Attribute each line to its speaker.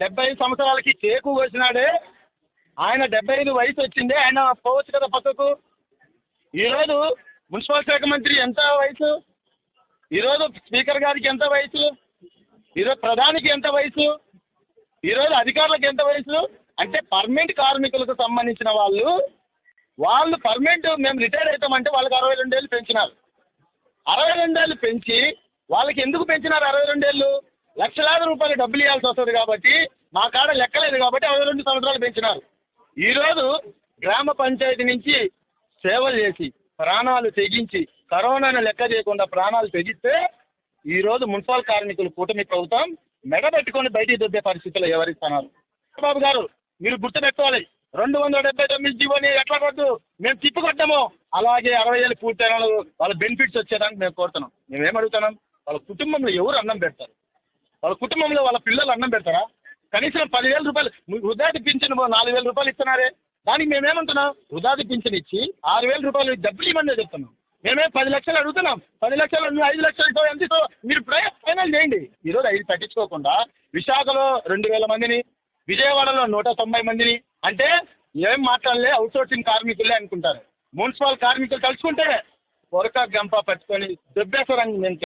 Speaker 1: 75 సంవత్సరాలకి చేకు కోసినాడే. ఆయన 75 వయసు వచ్చిందే, ఆయన పోవచ్చు కదా పక్కకు. ఈరోజు మున్సిపల్ శాఖ మంత్రి ఎంత వయసు, ఈరోజు స్పీకర్ గారికి ఎంత వయసు, ఈరోజు ప్రధానికి ఎంత వయసు, ఈరోజు అధికారులకు ఎంత వయసు. అంటే పర్మనెంట్ కార్మికులకు సంబంధించిన వాళ్ళు పర్మనెంట్ మేము రిటైర్ అవుతామంటే వాళ్ళకి 62 ఏళ్ళు పెంచినారు. 62 ఏళ్ళు పెంచి వాళ్ళకి ఎందుకు పెంచినారు? 62 ఏళ్ళు లక్షలాది రూపాయలు డబ్బులు ఇవ్వాల్సి వస్తుంది కాబట్టి, మా కాడ లెక్కలేదు కాబట్టి 62 సంవత్సరాలు పెంచినారు. ఈరోజు గ్రామ పంచాయతీ నుంచి సేవలు చేసి ప్రాణాలు తెగించి కరోనాను లెక్క చేయకుండా ప్రాణాలు తెగిస్తే ఈరోజు మున్సిపల్ కార్మికులు కూటమి ప్రభుత్వం మెడబెట్టుకొని బయటికి దొబ్బే పరిస్థితుల్లో ఎవరిస్తున్నారు. బాబు గారు మీరు గుర్తుపెట్టుకోవాలి, 279 జీవోని ఎట్లా కొట్టు మేము తిప్పుకొట్టామో అలాగే 60 ఏళ్ళు పూర్తయిన వాళ్ళ బెనిఫిట్స్ వచ్చేదానికి మేము కోరుతున్నాం. మేమేం అడుగుతున్నాం? వాళ్ళ కుటుంబంలో ఎవరు అన్నం పెడతారు? వాళ్ళ కుటుంబంలో వాళ్ళ పిల్లలు అన్నం పెడతారా? కనీసం 10,000 రూపాయలు వృద్ధాది పింఛన్ 4,000 రూపాయలు ఇస్తున్నారే, దానికి మేమేమంటున్నాం? వృద్ధాది పింఛన్ ఇచ్చి 6,000 రూపాయలు డబ్బులు ఇవ్వమని చెప్తున్నాం. మేమే 10 లక్షలు అడుగుతున్నాం. 10 లక్షలు 5 లక్షలతో ఎంత మీరు ఫైనల్ చేయండి. ఈరోజు 5 పట్టించుకోకుండా విశాఖలో 2,000 మందిని, విజయవాడలో 190 మందిని అంటే ఏం మాట్లాడలే, అవుట్సోర్సింగ్ కార్మికులే అనుకుంటారు. మున్సిపల్ కార్మికులు కలుసుకుంటే పొరక గంప పట్టుకొని దెబ్బేస్తారని నేను